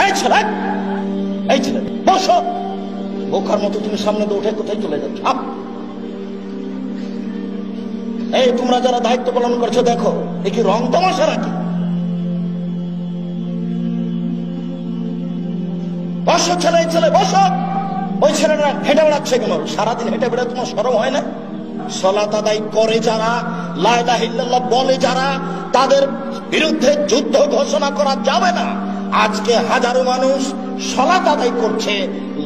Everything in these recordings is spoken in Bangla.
এই ছেলে, এই ছেলে বসো। বোকার মতো তুমি সামনে তো উঠে কোথায় চলে যাচ্ছ? এই তোমরা যারা দায়িত্ব পালন করছো দেখো, এ কি রং তামাশা নাকি? বসো ছেলে, এই ছেলে বসো। ওই ছেলেরা হেঁটে বেড়াচ্ছে কেন? সারাদিন হেঁটে বেড়ে তোমার শরম হয় না? সালাত আদায় করে যারা, লা ইলাহা ইল্লাল্লাহ বলে যারা, তাদের বিরুদ্ধে যুদ্ধ ঘোষণা করা যাবে না। আজকে হাজারো মানুষ সালাত আদায় করছে,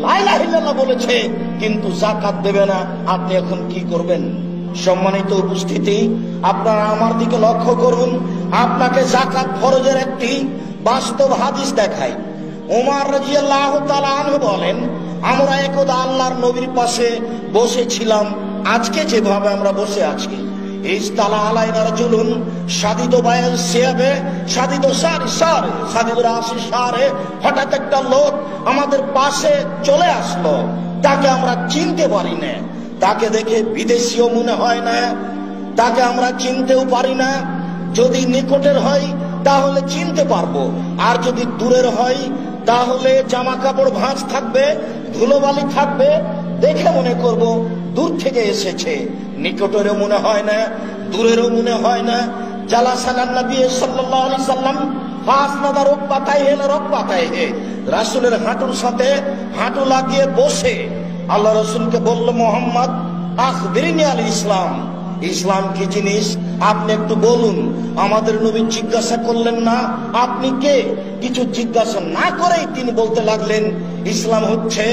লা ইলাহা ইল্লাল্লাহ বলেছে, কিন্তু যাকাত দেবে না। আপনি এখন কি করবেন? সম্মানিত উপস্থিতি, আপনারা আমার দিকে লক্ষ্য করুন। আপনাকে যাকাত ফরজের একটি বাস্তব হাদিস দেখাই। ওমর রাদিয়াল্লাহু তাআলা আনহু বলেন, আমরা একদা আল্লাহর নবীর পাশে বসেছিলাম, আজকে যেভাবে আমরা বসে আছি। ইস্তালা আলাইনা রাজুলুন শাদীদু বায়াল সিয়াবে শাদীদু সারি শাদীদু রাসি সারে। হঠাৎ একটা লোক আমাদের পাশে চলে আসলো, তাকে আমরা চিনতে পারি না। তাকে দেখে বিদেশিও মনে হয় না, তাকে আমরা চিনতেও পারি না। যদি নিকটের হয় তাহলে চিনতে পারবো, আর যদি দূরের হয় তাহলে জামা কাপড় ভাঁজ থাকবে, ধুলোবালি থাকবে, দেখে মনে করব দূর থেকে এসেছে। নিকটেরও মনে হয় না, দূরেরও মনে হয় না। জালাসানান নবী সাল্লাল্লাহু আলাইহি সাল্লাম ফাসনাদা রুকবাতাইহি রুকবাতাইহি, রাসূলের হাঁটুর সাথে হাঁটু লাগিয়ে বসে আল্লাহ রাসূলকে বলল, মুহাম্মদ আখবিরনি আল ইসলাম, ইসলাম কি জিনিস আপনি একটু বলুন। আমাদের নবী জিজ্ঞাসা করলেন না আপনি কে, কিছু জিজ্ঞাসা না করেই তিনি বলতে লাগলেন, ইসলাম হচ্ছে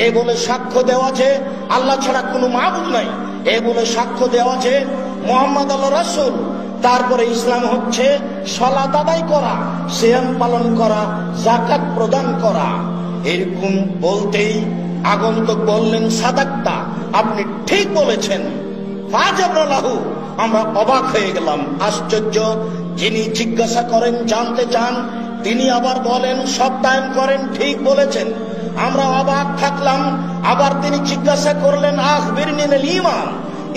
এ বলে সাক্ষ্য দেওয়া যে আল্লাহ ছাড়া কোনো মাবুদ নাই, এ বলে সাক্ষ্য দেওয়া যে মুহাম্মদ আল্লাহ রাসূল। তারপরে ইসলাম হচ্ছে সালাত আদায় করা, সিয়াম পালন করা, যাকাত প্রদান করা। এরকম বলতেই আগন্তুক বললেন, সাদাক্তা, আপনি ঠিক বলেছেন। ফাজাবনালাহু, আমরা অবাক হয়ে গেলাম, আশ্চর্য। যিনি জিজ্ঞাসা করেন, জানতে চান, তিনি আবার বলেন, সত্যায়ন করেন, ঠিক বলেছেন। আমরা অবাক থাকলাম। আবার তিনি জিজ্ঞাসা করলেন, আখবিরনি আল ঈমান,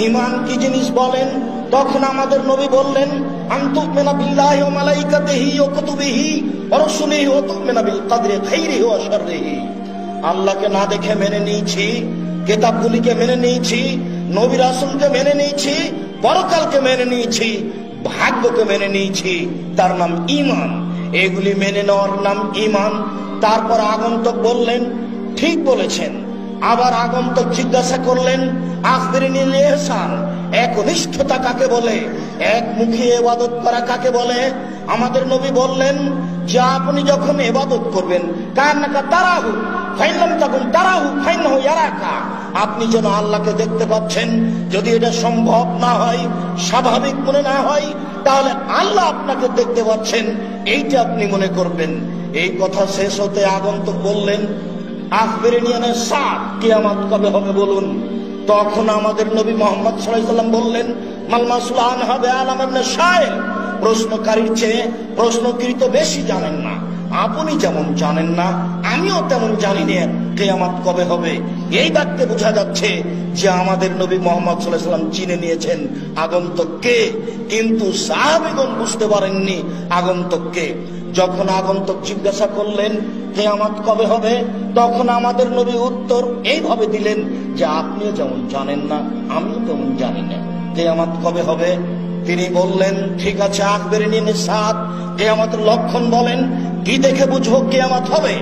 ঈমান কি জিনিস বলেন। তখন আমাদের নবী বললেন, আনতুমিনা বিল্লাহি ওয়া মালাইকাতিহি ওয়া কুতুবিহি ওয়া রাসূলিহি ওয়া তুমিনা বিল কদরি খাইরিহি ওয়া শাররিহি। আল্লাহকে না দেখে মেনে নিয়েছি, কিতাবগুলিকে মেনে নিয়েছি, নবী রাসূলকে মেনে নিয়েছি, পরকালকে মেনে নিয়েছি, ভাগ্যকে মেনে নিয়েছি, তার নাম ঈমান। এগুলি মেনে নেওয়ার নাম ঈমান। তারপর আগন্তুক বললেন, ঠিক বলেছেন। আবার আগন্তুক জিজ্ঞাসা করলেন, আখবিরনি আল ইহসান, একনিষ্ঠতা কাকে বলে, একমুখী ইবাদত করা কাকে বলে। আমাদের নবী বললেন যে আপনি যখন ইবাদত করবেন, কান্নাকা তারাহু ফাইনলাম তখন তারাহু ফাইনহু ইয়ারাকা, আপনি যেন আল্লাহকে দেখতে পাচ্ছেন। যদি এটা সম্ভব না হয়, স্বাভাবিক মনে না হয়, তাহলে আল্লাহ আপনাকে দেখতে পাচ্ছেন, এইটা আপনি মনে করবেন। এই কথা শেষ হতে আগন্তুক বললেন, আখবিরনি আন সাআত, কিয়ামত কবে হবে বলুন। তখন আমাদের নবী মুহাম্মদ সাল্লাল্লাহু আলাইহি ওয়াসাল্লাম বললেন, মাল মাসউল আনহা বিআলাম মিন আশ-শাইল, প্রশ্নকারীর চেয়ে প্রশ্নকৃত বেশি জানেন না। আপনি যেমন জানেন না, আমিও তেমন জানি না কিয়ামত কবে হবে। এই বাক্যে বোঝা যাচ্ছে যে আমাদের নবী মুহাম্মদ সাল্লাল্লাহু আলাইহি ওয়াসাল্লাম চিনে নিয়েছেন আগন্তুককে, কিন্তু সাহাবীগণ বুঝতে পারেননি আগন্তুককে। যখন আগন্তুক জিজ্ঞাসা করলেন কিয়ামত কবে হবে, তখন আমাদের নবী উত্তর এইভাবে দিলেন যে আপনিও যেমন জানেন না, আমিও তেমন জানি না কিয়ামত কবে হবে। তিনি বললেন, ঠিক আছে, আখবিরনি আন সাআত, কিয়ামতের লক্ষণ বলেন, কি দেখে বুঝবো কিয়ামত হবে।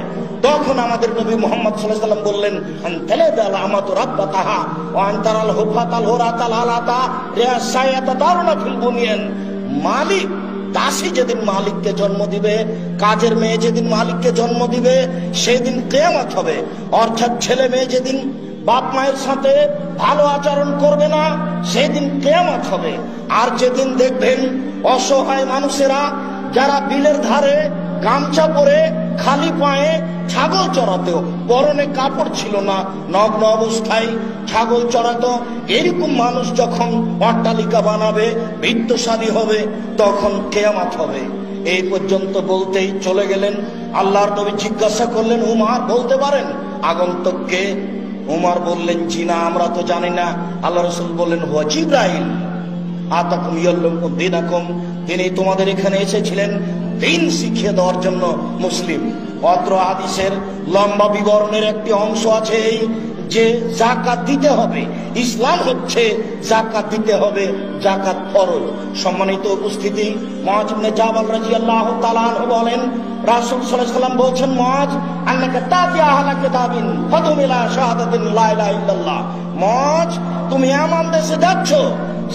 তখন আমাদের নবী মুহাম্মদ সাল্লাল্লাহু আলাইহি ওয়াসাল্লাম বললেন, আনতালাদাল আমাতু রাব্বাতাহা ওয়া আনতারাল হুফাতাল হুরাতাল আলাতা রিয়াসায়াতা দারুনা ফিল বুনিয়ান। মালিক দাসী যেদিন মালিককে জন্ম দিবে, কাজের মেয়ে যেদিন মালিককে জন্ম দিবে, সেদিন কিয়ামত হবে। অর্থাৎ ছেলে মেয়ে যেদিন বাপ মায়ের সাথে ভালো আচরণ করবে না, সেদিন কিয়ামত হবে। আর যেদিন দেখবেন অসহায় মানুষেরা যারা বিলের ধারে গামছা পরে খালি পায়ে ছাগল চড়াতো, পরনে কাপড় ছিল না, নগ্ন অবস্থায় ছাগল চড়াতো, এরকম মানুষ যখন অট্টালিকা বানাবে, বিত্তশালী হবে, তখন কিয়ামত হবে। এই পর্যন্ত বলতেই চলে গেলেন। আল্লাহর নবী জিজ্ঞাসা করলেন, উমর বলতে পারেন আগন্তুককে? উমর বললেন, জি না, আমরা তো জানি না। আল্লাহ রাসূল বললেন, হুয়া জিবরাইল আতাকুম ইয়াল্লামুকুম দীনাকুম, তিনি তোমাদের এখানে এসেছিলেন দিন শিখিয়ে দেওয়ার জন্য। মুসলিম। অত্র হাদিসের লম্বা বিবরণের একটি অংশ আছে এই যে যাকাত দিতে হবে। ইসলাম হচ্ছে যাকাত দিতে হবে, যাকাত ফরজ। সম্মানিত উপস্থিতি, মুআয ইবনে জাবাল রাদিয়াল্লাহু তাআলা আনহু বলেন, রাসূল সাল্লাল্লাহু আলাইহি ওয়াসাল্লাম বলেছেন, মুআয আন্নাকা তাতি আহলা কিতাবিন ফাতুমিলা শাহাদাতিন লা ইলাহা ইল্লাল্লাহ। মুআয, তুমি এমন দেশে যাচ্ছ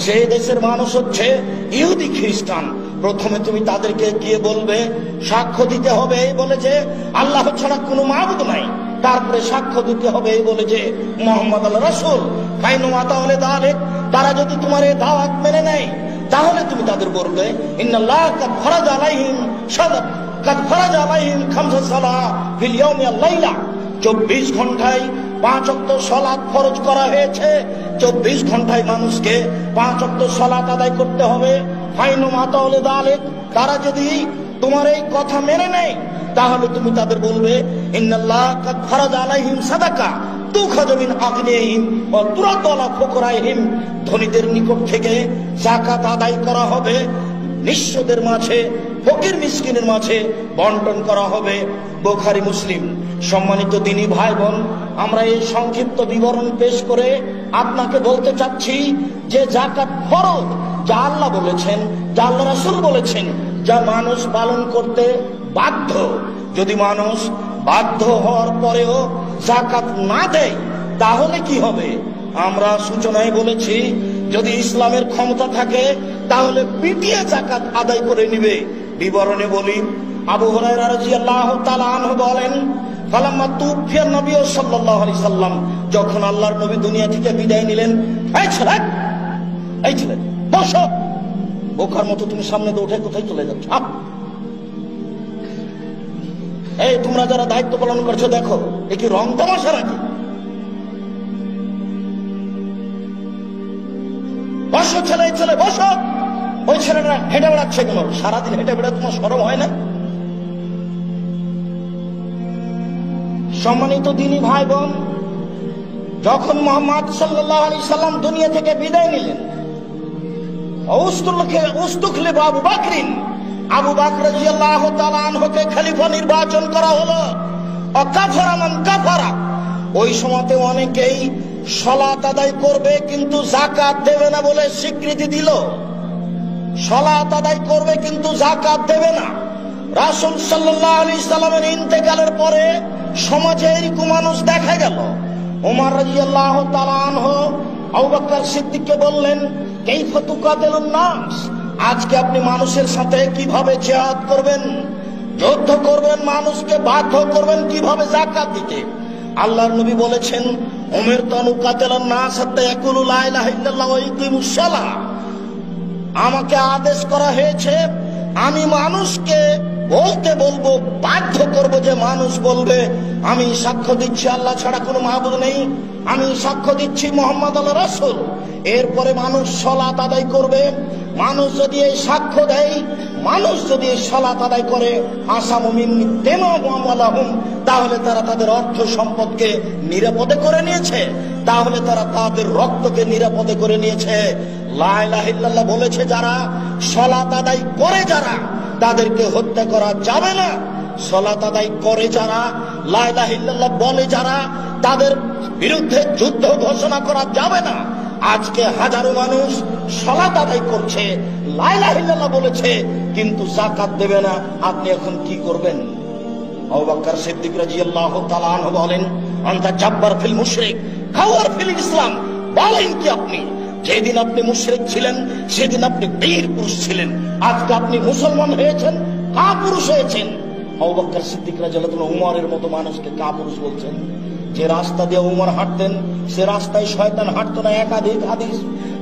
সেই দেশের মানুষ হচ্ছে ইহুদি খ্রিস্টান। প্রথমে তুমি তাদেরকে গিয়ে বলবে, সাক্ষ্য দিতে হবে এই বলে যে আল্লাহ ছাড়া কোনো মাবুদ নাই। তারপরে সাক্ষ্য দিতে হবে এই বলে যে মুহাম্মদ আল্লাহর রাসূল। ফাইনুমা তাহলে দালিক, তারা যদি তোমার এই দাওয়াত মেনে নেয় তাহলে তুমি তাদের বলবে, ইন্নাল্লাহ কাদ ফারাজা আলাইহিম সাদাত কাদ ফারাজা আলাইহিম খামসা সালাহ ফিল ইয়াউমি ওয়াল লাইলা। 24 ঘন্টায় 5 ওয়াক্ত সালাত ফরজ করা হয়েছে। 24 ঘন্টায় মানুষকে 5 ওয়াক্ত সালাত আদায় করতে হবে। ফাইনুমা তাহলে দালিক, তারা যদি তোমার এই কথা মেনে নেয় তাহলে তুমি তাদের বলবে, ইন্নাল্লাহ কাদ ফারাজা আলাইহিম সাদাকা তুখাযু মিন আগনিহিম ওয়া তুরাদু আলা ফুকরাইহিম। ধনীদের নিকট থেকে যাকাত আদায় করা হবে, নিঃস্বদের মাঝে, ফকির মিসকিনের মাঝে বন্টন করা হবে। বুখারী মুসলিম। সম্মানিত দ্বীনী ভাই বোন, আমরা এই সংক্ষিপ্ত বিবরণ পেশ করে আপনাকে বলতে চাচ্ছি যে যাকাত ফরজ, যা আল্লাহ বলেছেন, যা আল্লাহ রাসূল বলেছেন, যা মানুষ পালন করতে বাধ্য। যদি মানুষ বাধ্য হওয়ার পরেও যাকাত না দেয় তাহলে কি হবে? আমরা সূচনায় বলেছি, যদি ইসলামের ক্ষমতা থাকে তাহলে পিটিয়ে যাকাত আদায় করে নিবে। বিবরণে বলি, আবু হুরায়রা রাদিয়াল্লাহু তাআলা আনহু বলেন, ফালাম্মা তুফিয়া নবী সাল্লাল্লাহু আলাইহি সাল্লাম, যখন আল্লাহর নবী দুনিয়া থেকে বিদায় নিলেন, এই ছেলে বসো, বোকার মতো তুমি সামনে তো উঠে কোথায় চলে যাচ্ছ? এই তোমরা যারা দায়িত্ব পালন করছো দেখো, এ কি রং তামাশা নাকি? বসো ছেলে, ছেলে বসো। ওই ছেলেটা হেঁটে বেড়াচ্ছে কেন? সারাদিন হেঁটে বেড়া তোমার শরম হয় না? সম্মানিত দ্বীনী ভাই বোন, যখন মুহাম্মদ সাল্লাল্লাহু আলাইহি সাল্লাম দুনিয়া থেকে বিদায় নিলেন, উস্তুখলিফা আবু বকরিন, আবু বকর রাদিয়াল্লাহু তাআলা আনহুকে খলিফা নির্বাচন করা হলো। অকাফারা মান কাফারা, ওই সময়তে অনেকেই সালাত আদায় করবে কিন্তু যাকাত দেবে না বলে স্বীকৃতি দিল। সালাত আদায় করবে কিন্তু যাকাত দেবে না। রাসূল সাল্লাল্লাহু আলাইহি সাল্লামের ইন্তেকালের পরে সমাজে এরকম মানুষ দেখা গেল। ওমর রাদিয়াল্লাহু তাআলা আনহু আবু বকর সিদ্দিককে বললেন, কাইফা তুকাতিলুন নাস, আজকে আপনি মানুষের সাথে কিভাবে জিহাদ করবেন, যুদ্ধ করবেন, মানুষকে বাধ্য করবেন কিভাবে যাকাত দিতে? আল্লাহর নবী বলেছেন, উমিরতু আন উকাতিলান নাস হাত্তা ইয়াকুলু লা ইলাহা ইল্লাল্লাহ ওয়া ইকিমুস সালাহ, আমাকে আদেশ করা হয়েছে আমি মানুষকে বলতে বলবো, বাধ্য করব যে মানুষ বলবে আমি সাক্ষ্য দিচ্ছি আল্লাহ ছাড়া কোনো মাবুদ নেই, আমি সাক্ষ্য দিচ্ছি মুহাম্মদ আল্লাহর রাসূল। এরপরে মানুষ সালাত আদায় করবে। মানুষ যদি এই সাক্ষ্য দেয়, মানুষ যদি এই সালাত আদায় করে, আসামু মিন্নি দিমাহুম ওয়া আমওয়ালাহুম, তাহলে তারা তাদের অর্থ সম্পদকে নিরাপদে করে নিয়েছে, তাহলে তারা তাদের রক্তকে নিরাপদে করে নিয়েছে। লা ইলাহা ইল্লাল্লাহ বলেছে যারা, সালাত আদায় করে যারা, তাদেরকে হত্যা করা যাবে না। সালাত আদায় করে যারা, লা ইলাহা ইল্লাল্লাহ বলে যারা, তাদের বিরুদ্ধে যুদ্ধ ঘোষণা করা যাবে না। আজকে হাজারো মানুষ সালাত আদায় করছে, লা ইলাহা ইল্লাল্লাহ বলেছে, কিন্তু যাকাত দেবে না। আপনি এখন কি করবেন? আবু বকর সিদ্দিক রাদিয়াল্লাহু তাআলা আনহু বলেন, আনতা জাব্বার ফিল মুশরিক খাওয়ার ফিল ইসলাম, বলেন কি আপনি? যেদিন আপনি মুশরিক ছিলেন সেদিন আপনি বীর পুরুষ ছিলেন, আজকে আপনি মুসলমান হয়েছেন, কাপুরুষ হয়েছেন। আবু বকর সিদ্দিক রাদিয়াল্লাহু তাআলা উমরের মতো মানুষকে কাপুরুষ বলছেন। যে রাস্তা দিয়ে উমর হাঁটতেন সে রাস্তায় শয়তান হাঁটতো না, একাধিক হাদিস।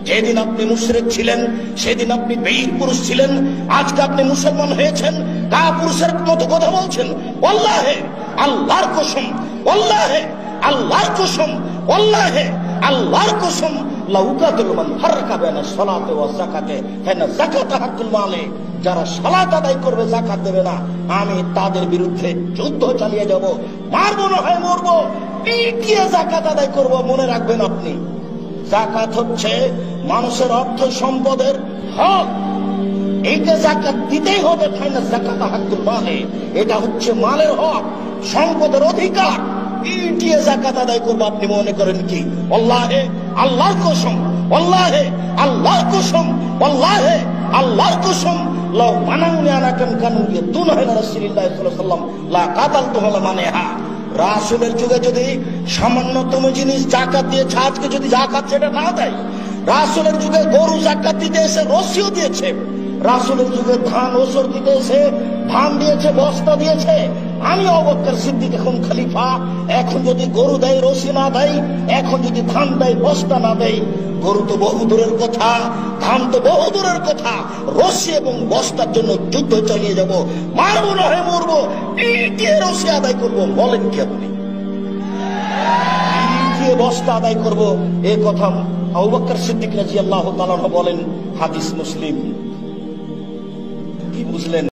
যেদিন আপনি মুশরিক ছিলেন সেদিন আপনি বীর পুরুষ ছিলেন, আজকে আপনি মুসলমান হয়েছেন, কাপুরুষের মতো কথা বলছেন। ওয়াল্লাহি, আল্লাহর কসম, ওয়াল্লাহি, আল্লাহর কসম, ওয়াল্লাহি, আল্লাহর কসম, লাউকাতুল মান ফাররাকা বাইনা সালাতি ওয়া যাকাতি ফাইনা যাকাতা হাক্কুল মালি, যারা সালাত আদায় করবে যাকাত দেবে না, আমি তাদের বিরুদ্ধে যুদ্ধ চালিয়ে যাব, মারবো না হয় মরবো, পিটিয়ে যাকাত আদায় করব। মনে রাখবেন আপনি, যাকাত হচ্ছে মানুষের অর্থ সম্পদের হক। এইটা যাকাত দিতেই হবে। ফাইনা যাকাত হাক্কুল মালে, এটা হচ্ছে মালের হক, সম্পদের অধিকার। ইটিয়ে যাকাত আদায় করবো আপনি মনে করেন কি? আল্লাহে আল্লাহর কসম, আল্লাহে আল্লাহর কসম, আল্লাহে আল্লাহর কসম, লাউ মানাউনি আনাকান কানু ইয়াতুনা ইলা রাসূলিল্লাহ সাল্লাল্লাহু আলাইহি ওয়াসাল্লাম লা কাতালতু লা মানেহা। রাসূলের যুগে যদি সামান্যতম জিনিস যাকাত দিয়েছে, আজকে যদি যাকাত সেটা না দেয়। রাসূলের যুগে গরু যাকাত দিতে এসে রশিও দিয়েছে, রাসূলের যুগে ধান ওসর দিতে এসে ধান দিয়েছে, বস্তা দিয়েছে। আমি আবু বকর সিদ্দিক এখন খলিফা, এখন যদি গরু দেয় রশি না দেয়, এখন যদি ধান দেয় বস্তা না দেয়, গরু তো বহু দূরের কথা, ধান তো বহু দূরের কথা, রশি এবং বস্তার জন্য যুদ্ধ চালিয়ে যাব, মারবো না হয় মরবো, ইটিয়ে রশি আদায় করবো। বলেন কি আপনি? ইটিয়ে বস্তা আদায় করবো, এ কথা আবু বকর সিদ্দিক রাদিয়াল্লাহু তাআলা বলেন। হাদিস মুসলিম। কি বুঝলেন?